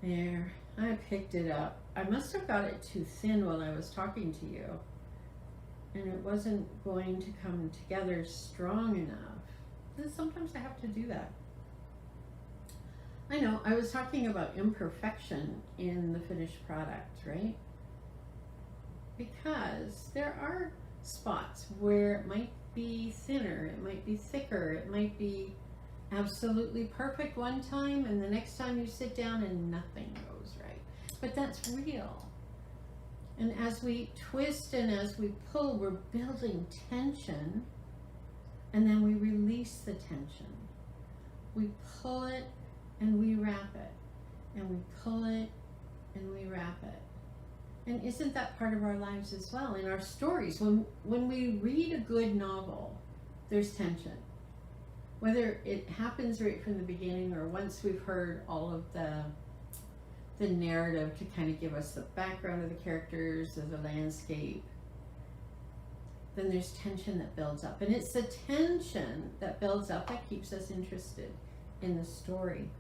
There, I picked it up. I must have got it too thin while I was talking to you, and it wasn't going to come together strong enough. And sometimes I have to do that. I know, I was talking about imperfection in the finished product, right? Because there are spots where it might be thinner, it might be thicker, it might be absolutely perfect one time, and the next time you sit down and nothing goes right. But that's real. And as we twist and as we pull, we're building tension, and then we release the tension. We pull it and we wrap it, and we pull it and we wrap it. And isn't that part of our lives as well? In our stories, when we read a good novel, there's tension. Whether it happens right from the beginning or once we've heard all of the narrative to kind of give us the background of the characters or the landscape, then there's tension that builds up. And it's the tension that builds up that keeps us interested in the story.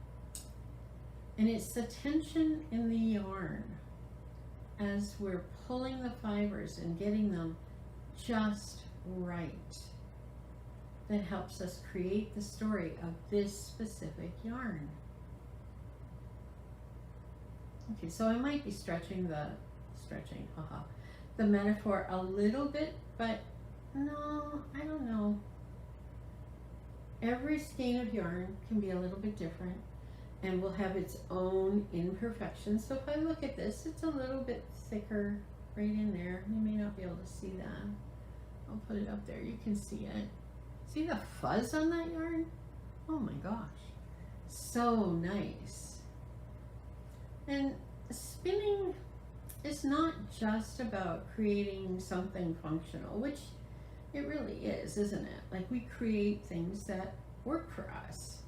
And it's the tension in the yarn as we're pulling the fibers and getting them just right that helps us create the story of this specific yarn. Okay, so I might be stretching the metaphor a little bit, but no, I don't know. Every skein of yarn can be a little bit different and will have its own imperfections. So if I look at this, it's a little bit thicker right in there. You may not be able to see that. I'll put it up there. You can see it. See the fuzz on that yarn? Oh my gosh. So nice. And spinning is not just about creating something functional, which it really is, isn't it? Like, we create things that work for us.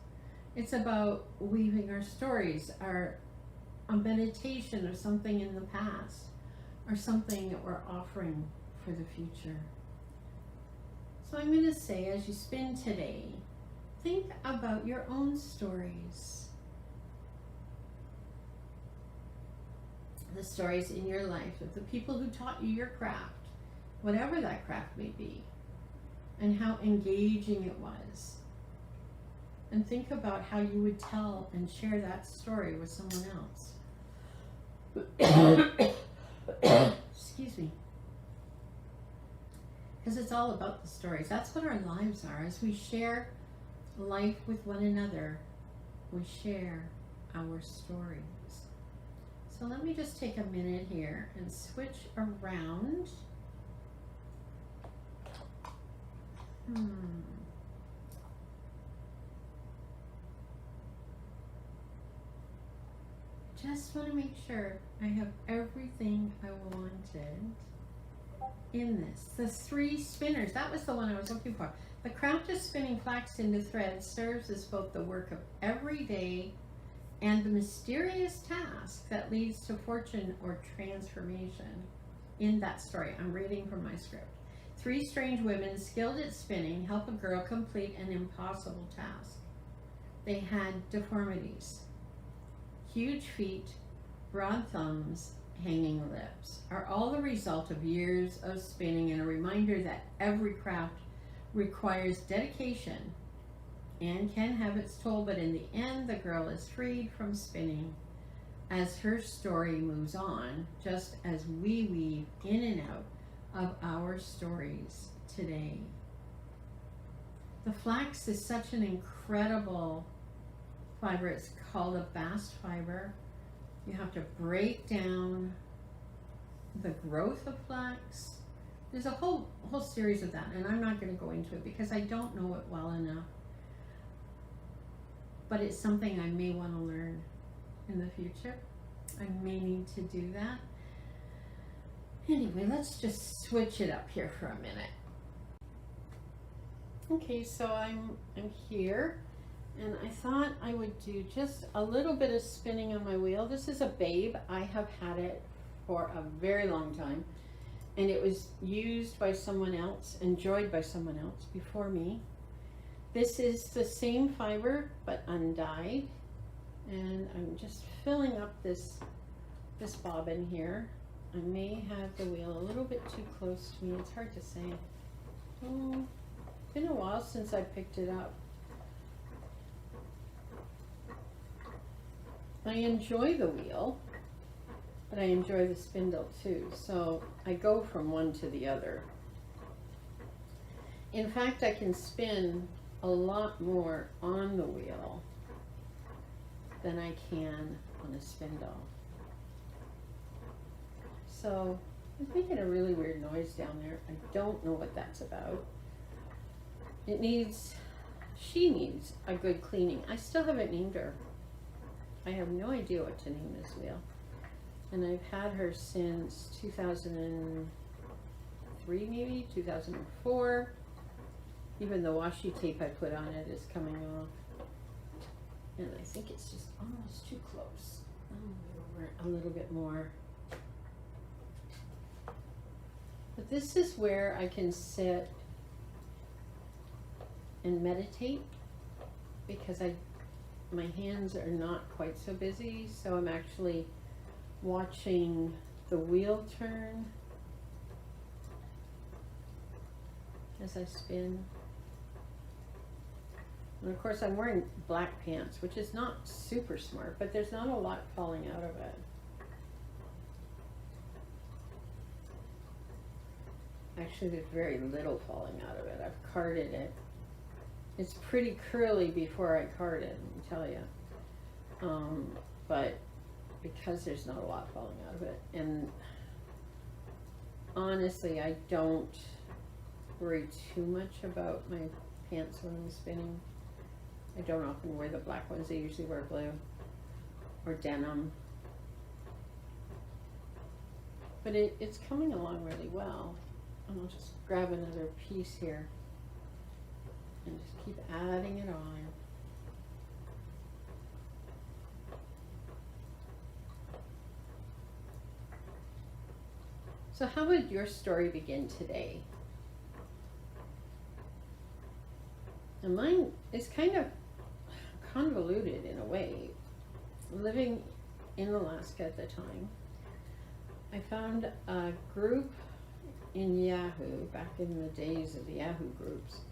It's about weaving our stories, a meditation of something in the past, or something that we're offering for the future. So I'm going to say, as you spin today, think about your own stories. The stories in your life of the people who taught you your craft, whatever that craft may be, and how engaging it was. And think about how you would tell and share that story with someone else. Excuse me. Because it's all about the stories. That's what our lives are. As we share life with one another, we share our stories. So let me just take a minute here and switch around. Just want to make sure I have everything I wanted in this. The 3 spinners, that was the one I was looking for. The craft of spinning flax into thread serves as both the work of every day and the mysterious task that leads to fortune or transformation in that story. I'm reading from my script. 3 strange women skilled at spinning help a girl complete an impossible task. They had deformities. Huge feet, broad thumbs, hanging lips are all the result of years of spinning, and a reminder that every craft requires dedication and can have its toll, but in the end, the girl is freed from spinning as her story moves on, just as we weave in and out of our stories today. The flax is such an incredible fiber. It's called a bast fiber. You have to break down the growth of flax. There's a whole series of that, and I'm not going to go into it because I don't know it well enough. But it's something I may want to learn in the future. I may need to do that. Anyway, let's just switch it up here for a minute. Okay, so I'm here, and I thought I would do just a little bit of spinning on my wheel. This is a Babe. I have had it for a very long time, and it was used by someone else, enjoyed by someone else before me. This is the same fiber but undyed, And I'm just filling up this bobbin here. I may have the wheel a little bit too close to me. It's hard to say. Oh, it's been a while since I picked it up. I enjoy the wheel, but I enjoy the spindle too. So I go from one to the other. In fact, I can spin a lot more on the wheel than I can on a spindle. So it's making a really weird noise down there. I don't know what that's about. She needs a good cleaning. I still haven't named her. I have no idea what to name this wheel. And I've had her since 2003, maybe 2004. Even the washi tape I put on it is coming off. And I think it's just almost too close. I'll move over a little bit more. But this is where I can sit and meditate, because my hands are not quite so busy, so I'm actually watching the wheel turn as I spin. And of course I'm wearing black pants, which is not super smart, but there's not a lot falling out of it. Actually, there's very little falling out of it. I've carded it. It's pretty curly before I card it, let me tell you. But because there's not a lot falling out of it, and honestly, I don't worry too much about my pants when I'm spinning. I don't often wear the black ones. I usually wear blue or denim. But it's coming along really well. And I'll just grab another piece here and just keep adding it on. So how would your story begin today? And mine is kind of convoluted in a way. Living in Alaska at the time, I found a group in Yahoo, back in the days of the Yahoo groups.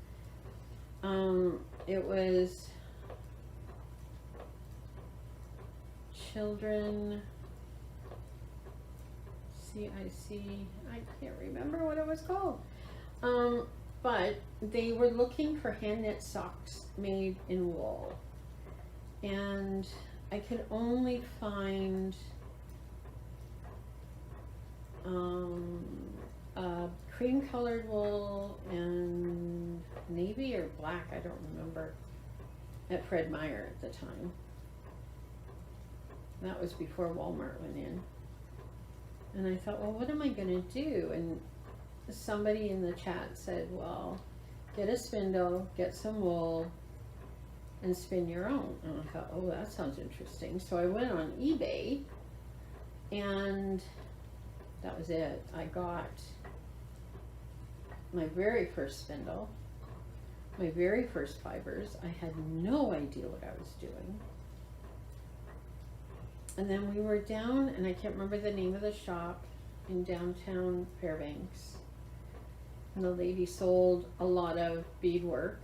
It was children, CIC, I can't remember what it was called. But they were looking for hand knit socks made in wool. And I could only find cream colored wool and navy or black, I don't remember, at Fred Meyer at the time. That was before Walmart went in. And I thought, well, what am I going to do? And somebody in the chat said, well, get a spindle, get some wool, and spin your own. And I thought, oh, that sounds interesting. So I went on eBay, and that was it. I got my very first spindle, my very first fibers. I had no idea what I was doing. And then we were down, and I can't remember the name of the shop, in downtown Fairbanks. And the lady sold a lot of beadwork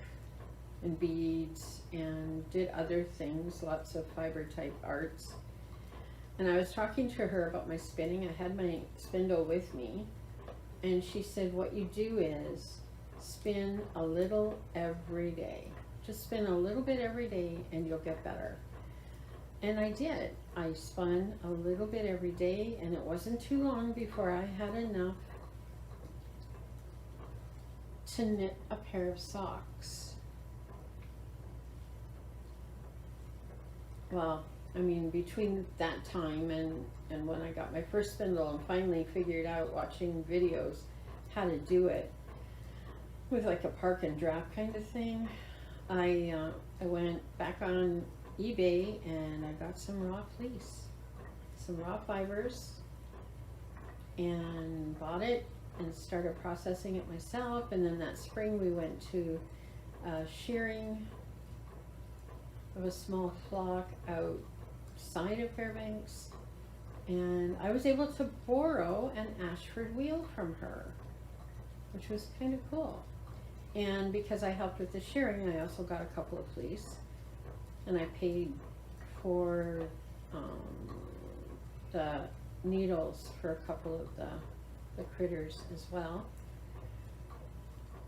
and beads and did other things, lots of fiber type arts. And I was talking to her about my spinning. I had my spindle with me, and she said, what you do is spin a little every day. Just spin a little bit every day and you'll get better. And I did. I spun a little bit every day, and it wasn't too long before I had enough to knit a pair of socks. Well, I mean, between that time and when I got my first spindle and finally figured out, watching videos, how to do it with like a park and draft kind of thing, I went back on eBay and I got some raw fleece, some raw fibers, and bought it and started processing it myself. And then that spring we went to shearing of a small flock out side of Fairbanks, and I was able to borrow an Ashford wheel from her, which was kind of cool. And because I helped with the shearing, I also got a couple of fleece, and I paid for the needles for a couple of the critters as well.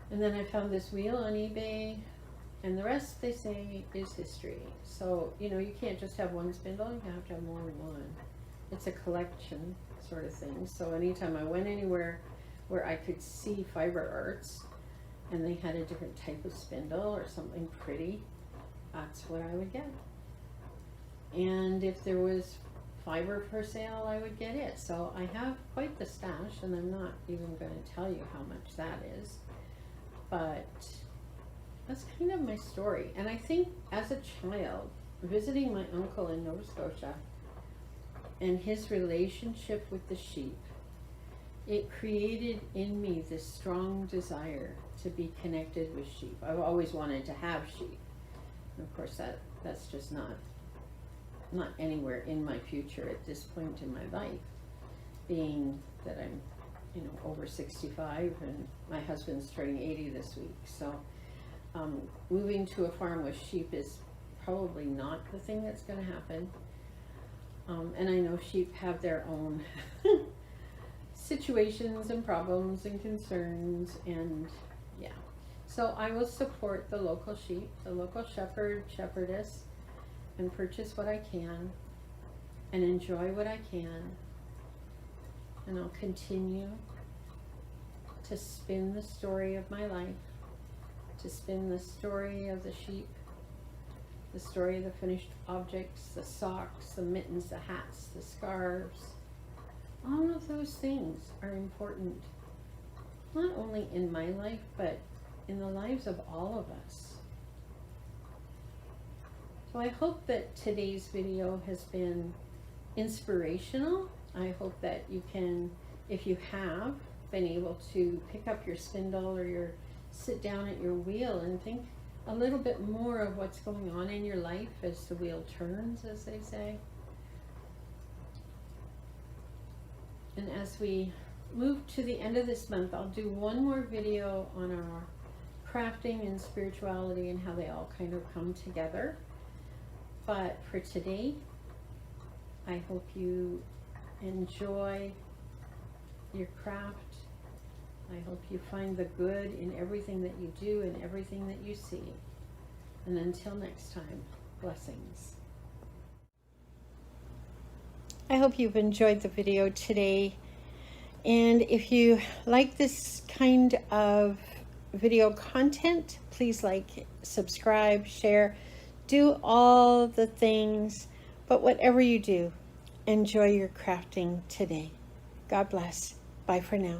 And then I found this wheel on eBay, and the rest, they say, is history. So, you know, you can't just have one spindle, you have to have more than one. It's a collection sort of thing. So anytime I went anywhere where I could see fiber arts and they had a different type of spindle or something pretty, that's what I would get. And if there was fiber for sale, I would get it. So I have quite the stash, and I'm not even going to tell you how much that is. But that's kind of my story. And I think as a child, visiting my uncle in Nova Scotia and his relationship with the sheep, it created in me this strong desire to be connected with sheep. I've always wanted to have sheep. And of course, that's just not anywhere in my future at this point in my life, being that I'm, you know, over 65 and my husband's turning 80 this week. So moving to a farm with sheep is probably not the thing that's going to happen. And I know sheep have their own situations and problems and concerns, and yeah. So I will support the local sheep, the local shepherd, shepherdess, and purchase what I can and enjoy what I can. And I'll continue to spin the story of my life, to spin the story of the sheep, the story of the finished objects, the socks, the mittens, the hats, the scarves. All of those things are important, not only in my life, but in the lives of all of us. So I hope that today's video has been inspirational. I hope that you can, if you have been able to pick up your spindle or sit down at your wheel and think a little bit more of what's going on in your life as the wheel turns, as they say. And as we move to the end of this month, I'll do one more video on our crafting and spirituality and how they all kind of come together. But for today, I hope you enjoy your craft. I hope you find the good in everything that you do and everything that you see. And until next time, blessings. I hope you've enjoyed the video today. And if you like this kind of video content, please like, subscribe, share, do all the things. But whatever you do, enjoy your crafting today. God bless. Bye for now.